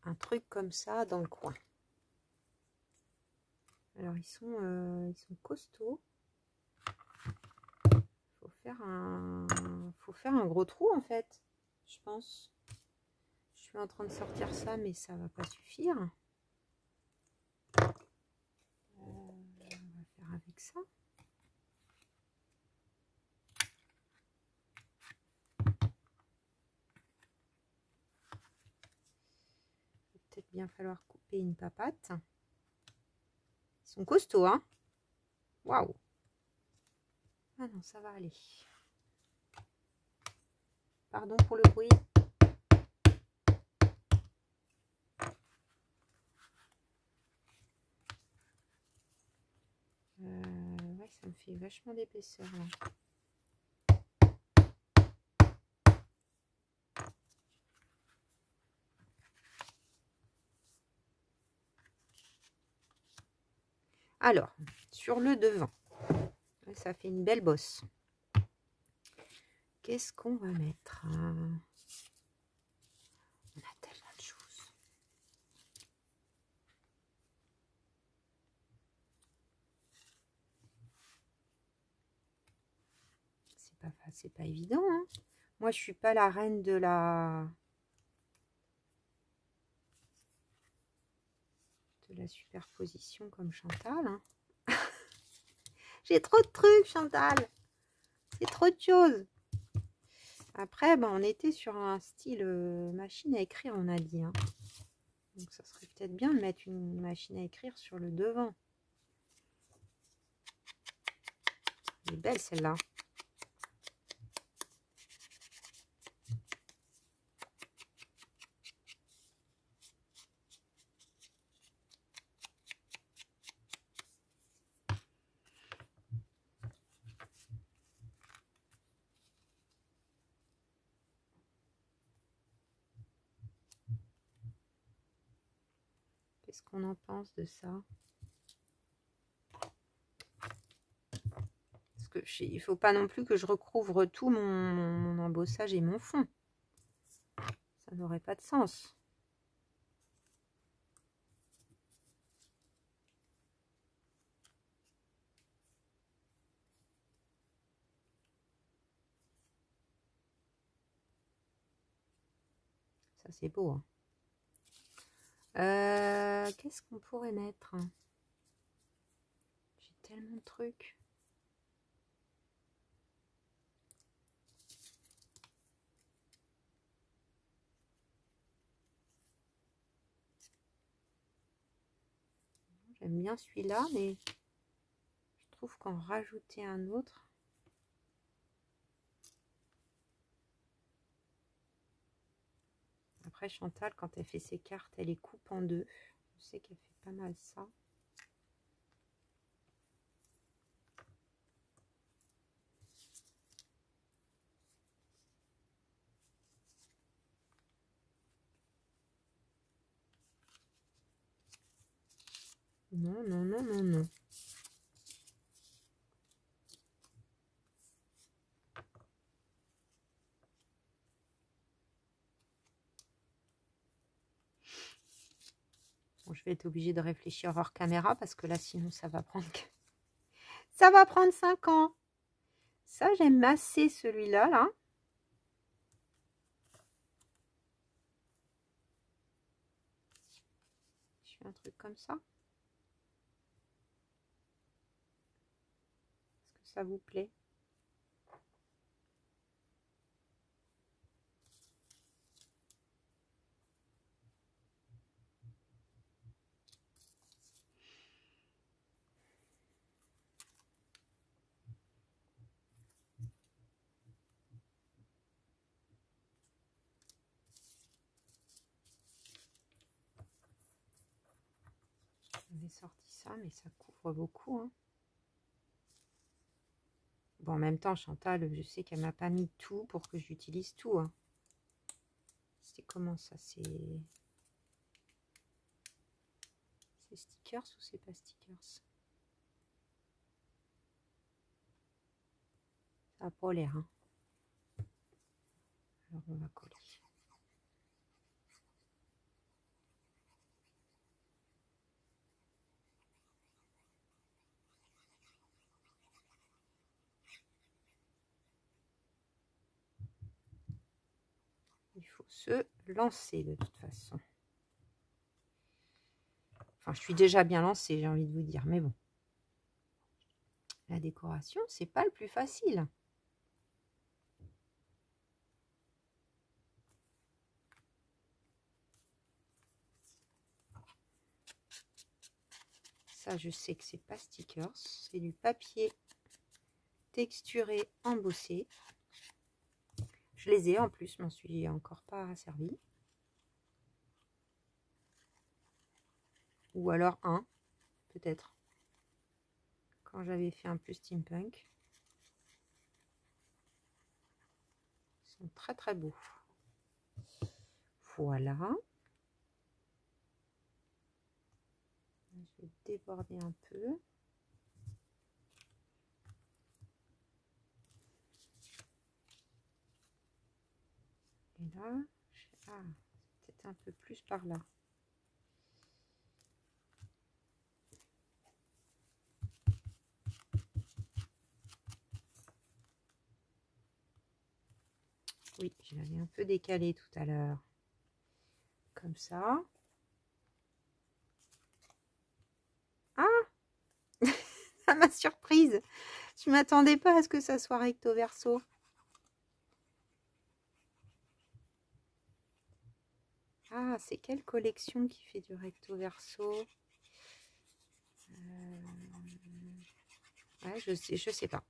un truc comme ça dans le coin. Alors, ils sont costauds. Faut faire un gros trou, en fait, je pense. Je suis en train de sortir ça, mais ça va pas suffire. On va faire avec ça. Il va peut-être bien falloir couper une papate. Ils sont costauds, hein. Waouh. Ah non, ça va aller. Pardon pour le bruit. Ouais, ça me fait vachement d'épaisseur là. Alors, sur le devant, ça fait une belle bosse. Qu'est-ce qu'on va mettre? On a tellement de choses. C'est pas évident, hein. Moi, je suis pas la reine de la superposition comme Chantal. Hein. J'ai trop de trucs, Chantal. C'est trop de choses. Après, ben, on était sur un style machine à écrire, on a dit. Hein. Donc, ça serait peut-être bien de mettre une machine à écrire sur le devant. Elle est belle, celle-là. Qu'est-ce qu'on en pense de ça? Parce que il ne faut pas non plus que je recouvre tout mon embossage et mon fond. Ça n'aurait pas de sens. Ça, c'est beau. Hein. Qu'est-ce qu'on pourrait mettre? J'ai tellement de trucs. J'aime bien celui-là, mais je trouve qu'en rajouter un autre... Après, Chantal, quand elle fait ses cartes, elle les coupe en deux. Je sais qu'elle fait pas mal ça. Non, non, non, non, non. Bon, je vais être obligée de réfléchir hors caméra parce que là, sinon, ça va prendre 5 ans. Ça, j'aime assez celui-là, là. Je fais un truc comme ça. Est-ce que ça vous plaît? J'avais sorti ça, mais ça couvre beaucoup. Hein. Bon, en même temps, Chantal, je sais qu'elle m'a pas mis tout pour que j'utilise tout. Hein. C'est comment ça? C'est stickers ou c'est pas stickers? Ça n'a pas l'air. Hein. Alors, on va coller. Il faut se lancer de toute façon. Enfin, je suis déjà bien lancée, j'ai envie de vous dire, mais bon. La décoration, c'est pas le plus facile. Ça, je sais que c'est pas stickers, c'est du papier texturé embossé. Je les ai en plus, je m'en suis encore pas servi. Ou alors un, peut-être. Quand j'avais fait un peu steampunk. Ils sont très très beaux. Voilà. Je vais déborder un peu. Et là, peut-être un peu plus par là. Oui, je l'avais un peu décalé tout à l'heure. Comme ça. Ah, ça m'a surprise. Je ne m'attendais pas à ce que ça soit recto verso. Ah, c'est quelle collection qui fait du recto verso? Ouais, je sais pas.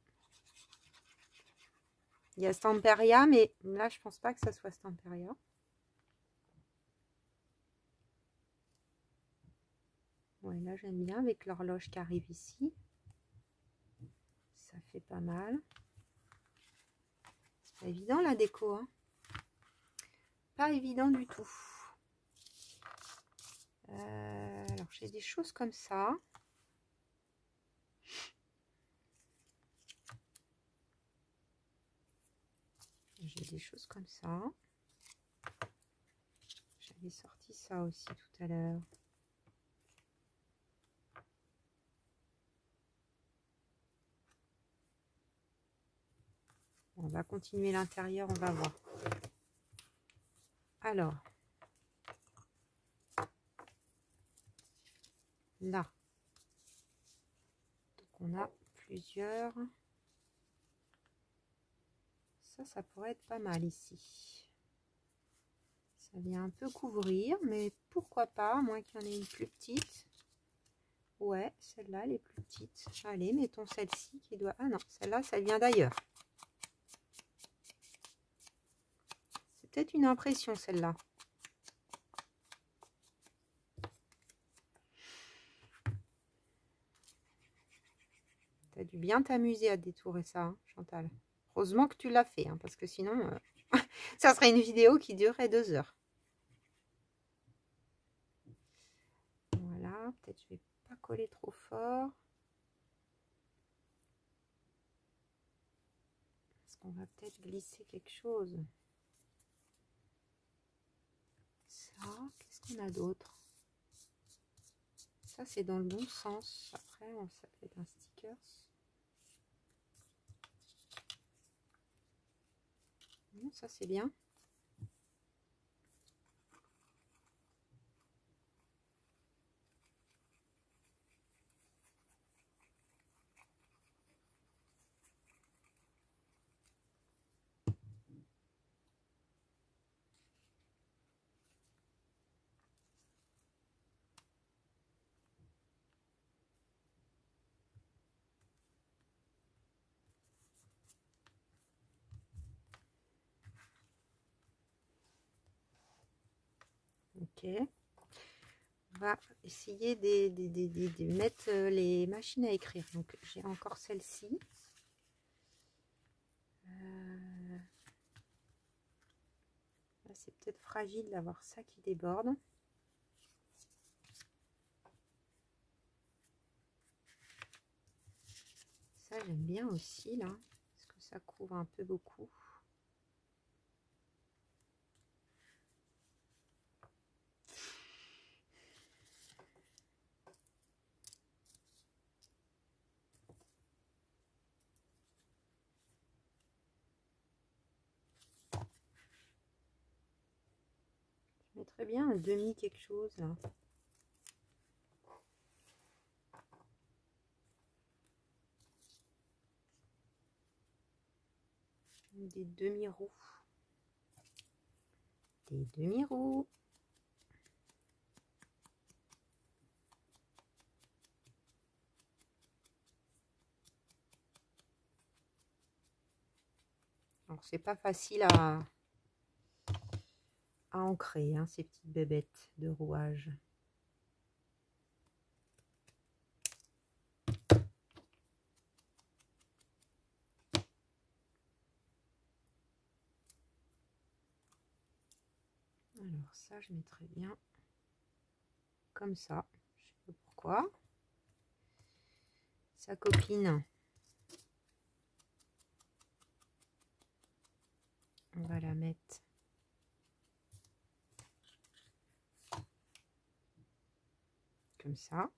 Il y a Stamperia, mais là, je pense pas que ça soit Stamperia. Ouais, là, j'aime bien avec l'horloge qui arrive ici. Ça fait pas mal. C'est pas évident la déco, hein. Pas évident du tout. Alors, j'ai des choses comme ça. J'ai des choses comme ça. J'avais sorti ça aussi tout à l'heure. On va continuer l'intérieur, on va voir. Alors, là, donc on a plusieurs. Ça pourrait être pas mal ici. Ça vient un peu couvrir, mais pourquoi pas, à moins qu'il y en ait une plus petite. Ouais, celle-là, elle est plus petite. Allez, mettons celle-ci qui doit... Ah non, celle-là, ça vient d'ailleurs. C'est peut-être une impression, celle-là. T'as dû bien t'amuser à détourer ça, hein, Chantal. Heureusement que tu l'as fait, hein, parce que sinon, ça serait une vidéo qui durerait 2 heures. Voilà, peut-être je vais pas coller trop fort. Parce qu'on va peut-être glisser quelque chose. Ça, qu'est-ce qu'on a d'autre? Ça, c'est dans le bon sens. Après, ça peut être un sticker. Non, ça, c'est bien. Ok. On va essayer de mettre les machines à écrire. Donc, j'ai encore celle-ci. C'est peut-être fragile d'avoir ça qui déborde. Ça, j'aime bien aussi, là. Parce que ça couvre un peu beaucoup. Je mettrais bien un demi quelque chose, là. Des demi-roues. Des demi-roues. Alors, c'est pas facile à ancrer, hein, ces petites bébêtes de rouage. Alors ça, je mettrais bien comme ça. Je sais pas pourquoi. Sa copine. On va la mettre comme ça.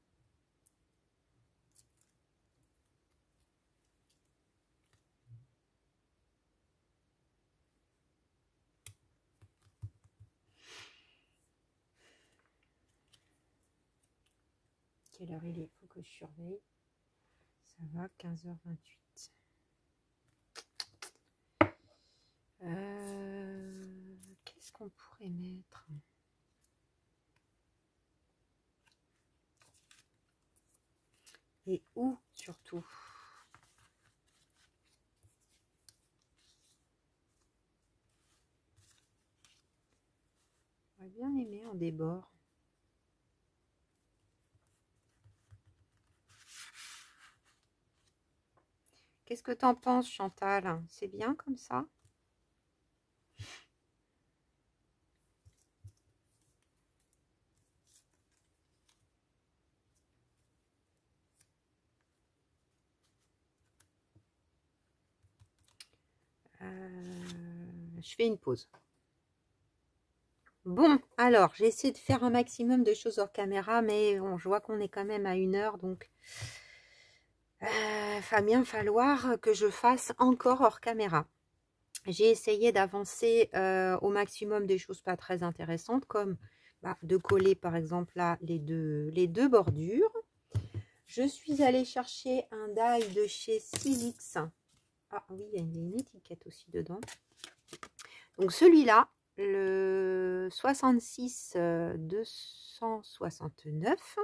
Quelle heure il est? Il faut que je surveille. Ça va, 15h28. Qu'est-ce qu'on pourrait mettre? Et où surtout? J'aurais bien aimé en débord. Qu'est-ce que t'en penses, Chantal? C'est bien comme ça? je fais une pause. Bon, alors, j'ai essayé de faire un maximum de choses hors caméra, mais bon, je vois qu'on est quand même à 1 heure, donc va bien falloir que je fasse encore hors caméra. J'ai essayé d'avancer au maximum des choses pas très intéressantes, comme de coller par exemple là les deux bordures. Je suis allée chercher un die de chez Silex. Ah oui, il y a une étiquette aussi dedans. Donc celui-là, le 66 269,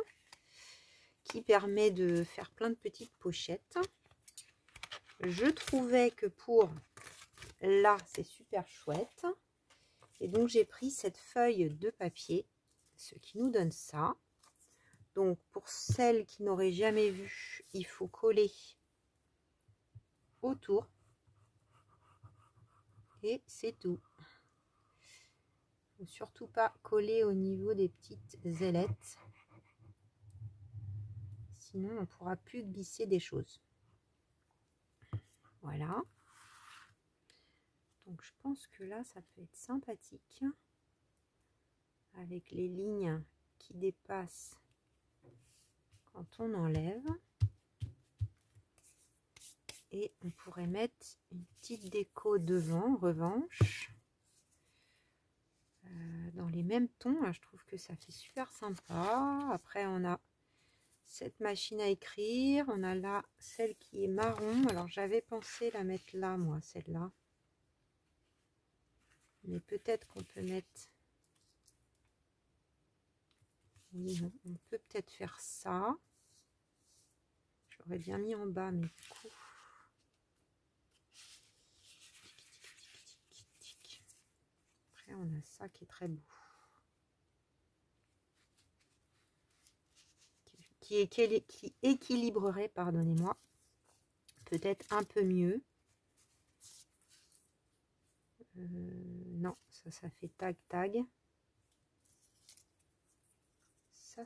qui permet de faire plein de petites pochettes. Je trouvais que pour là, c'est super chouette. Et donc, j'ai pris cette feuille de papier, ce qui nous donne ça. Donc, pour celles qui n'auraient jamais vu, il faut coller autour. Et c'est tout. Il ne faut surtout pas coller au niveau des petites ailettes. Sinon, on ne pourra plus glisser des choses. Voilà. Donc, je pense que là, ça peut être sympathique. Avec les lignes qui dépassent quand on enlève. Et on pourrait mettre une petite déco devant, en revanche. Dans les mêmes tons, hein, je trouve que ça fait super sympa. Après, on a cette machine à écrire. On a là celle qui est marron. Alors, j'avais pensé la mettre là, moi, celle-là. Mais peut-être qu'on peut mettre... Oui, on peut peut-être faire ça. J'aurais bien mis en bas, mais du coup... Après, on a ça qui est très beau. Qui équilibrerait, pardonnez-moi, peut-être un peu mieux. Non, ça fait tag.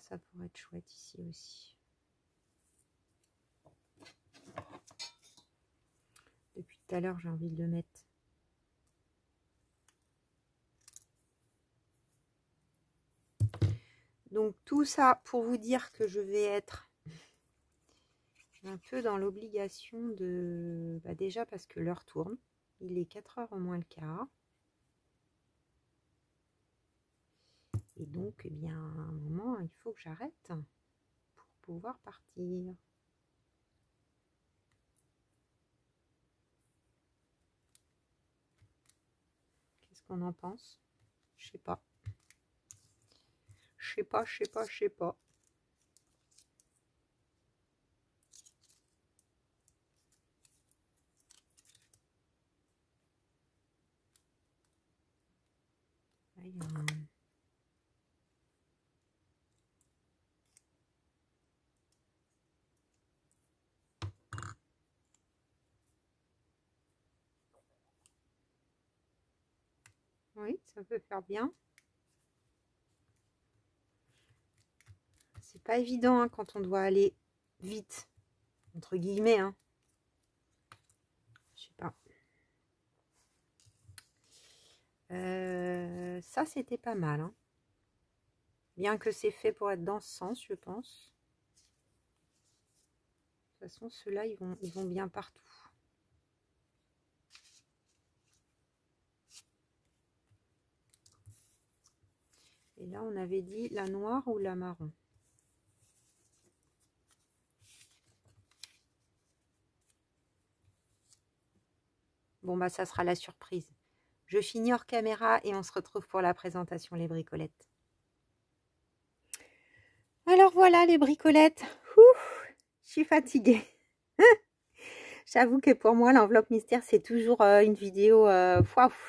Ça pourrait être chouette ici aussi. Depuis tout à l'heure, j'ai envie de le mettre. Donc tout ça pour vous dire que je vais être un peu dans l'obligation de... déjà parce que l'heure tourne. Il est 4h moins le quart. Et donc, eh bien, à un moment, il faut que j'arrête pour pouvoir partir. Qu'est-ce qu'on en pense? Je sais pas. Je sais pas. Oui, ça peut faire bien. C'est pas évident hein, quand on doit aller vite, entre guillemets. Hein. Je sais pas. Ça, c'était pas mal. Hein. Bien que c'est fait pour être dans ce sens, je pense. De toute façon, ceux-là, ils vont bien partout. Et là, on avait dit la noire ou la marron. Bon, bah, ça sera la surprise. Je finis hors caméra et on se retrouve pour la présentation, les bricolettes. Alors voilà, les bricolettes. Ouh, je suis fatiguée. J'avoue que pour moi, l'enveloppe mystère, c'est toujours une vidéo...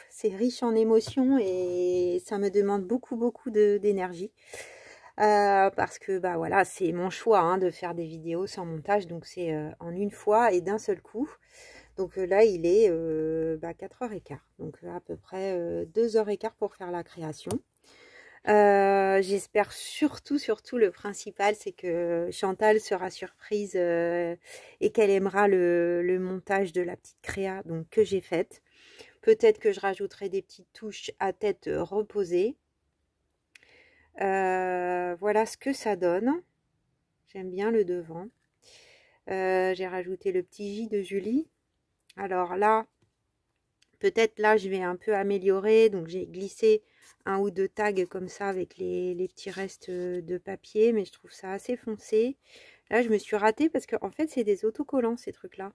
c'est riche en émotions et ça me demande beaucoup d'énergie. Parce que bah voilà, c'est mon choix hein, de faire des vidéos sans montage. Donc c'est en une fois et d'un seul coup. Donc là, il est 4h15. Donc à peu près 2h15 pour faire la création. J'espère surtout le principal, c'est que Chantal sera surprise et qu'elle aimera le montage de la petite créa donc, que j'ai faite. Peut-être que je rajouterai des petites touches à tête reposée. Voilà ce que ça donne. J'aime bien le devant. J'ai rajouté le petit J de Julie. Alors là, peut-être là, je vais un peu améliorer. Donc, j'ai glissé un ou deux tags comme ça avec les petits restes de papier. Mais je trouve ça assez foncé. Là, je me suis ratée parce qu'en fait, c'est des autocollants, ces trucs-là.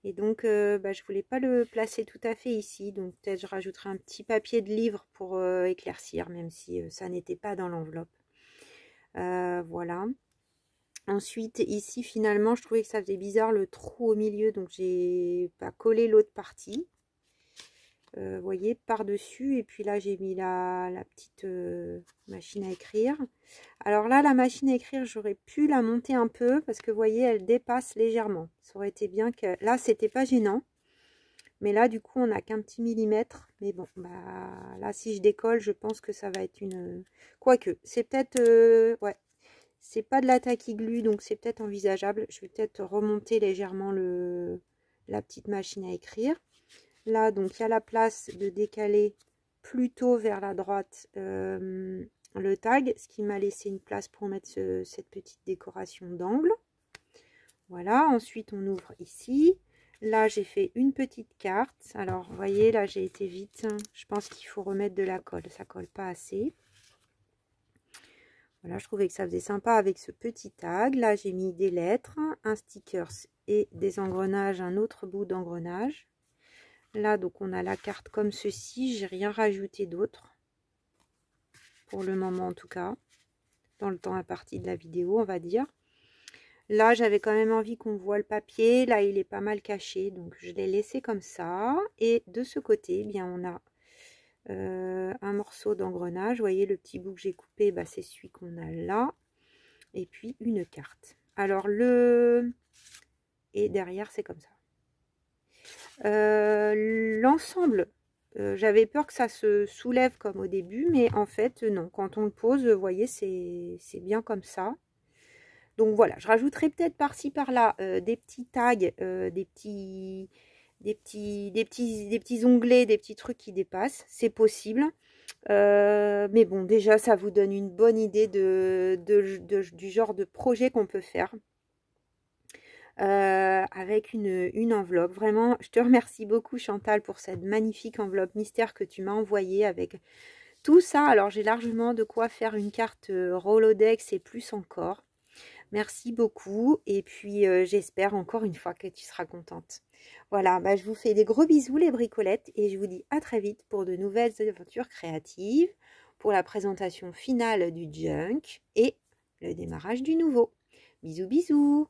Et donc, je voulais pas le placer tout à fait ici. Donc, peut-être je rajouterai un petit papier de livre pour éclaircir, même si ça n'était pas dans l'enveloppe. Voilà. Ensuite, ici, finalement, je trouvais que ça faisait bizarre le trou au milieu. Donc, j'ai pas collé l'autre partie. Vous voyez, par-dessus. Et puis là, j'ai mis la petite machine à écrire. Alors là, la machine à écrire, j'aurais pu la monter un peu parce que vous voyez, elle dépasse légèrement. Ça aurait été bien que... Là, c'était pas gênant. Mais là, du coup, on n'a qu'un petit millimètre. Mais bon, bah là, si je décolle, je pense que ça va être une... Quoique, c'est peut-être... ouais, c'est pas de la taquiglue, donc c'est peut-être envisageable. Je vais peut-être remonter légèrement la petite machine à écrire. Là, donc, il y a la place de décaler plutôt vers la droite le tag, ce qui m'a laissé une place pour mettre cette petite décoration d'angle. Voilà, ensuite, on ouvre ici. Là, j'ai fait une petite carte. Alors, vous voyez, là, j'ai été vite. Je pense qu'il faut remettre de la colle. Ça colle pas assez. Voilà, je trouvais que ça faisait sympa avec ce petit tag. Là, j'ai mis des lettres, un sticker et des engrenages, un autre bout d'engrenage. Là, donc, on a la carte comme ceci. J'ai rien rajouté d'autre. Pour le moment, en tout cas. Dans le temps imparti de la vidéo, on va dire. Là, j'avais quand même envie qu'on voit le papier. Là, il est pas mal caché. Donc, je l'ai laissé comme ça. Et de ce côté, eh bien, on a un morceau d'engrenage. Vous voyez, le petit bout que j'ai coupé, bah, c'est celui qu'on a là. Et puis, une carte. Alors, et derrière, c'est comme ça. L'ensemble, j'avais peur que ça se soulève comme au début, mais en fait non, quand on le pose, vous voyez, c'est bien comme ça. Donc voilà, je rajouterai peut-être par-ci par-là des petits tags, des petits onglets, des petits trucs qui dépassent, c'est possible. Mais bon, déjà ça vous donne une bonne idée du genre de projet qu'on peut faire. Avec une enveloppe. Vraiment, je te remercie beaucoup Chantal pour cette magnifique enveloppe mystère que tu m'as envoyée avec tout ça. Alors j'ai largement de quoi faire une carte Rolodex et plus encore. Merci beaucoup et puis j'espère encore une fois que tu seras contente. Voilà, bah, je vous fais des gros bisous les bricolettes et je vous dis à très vite pour de nouvelles aventures créatives, pour la présentation finale du junk et le démarrage du nouveau. Bisous bisous.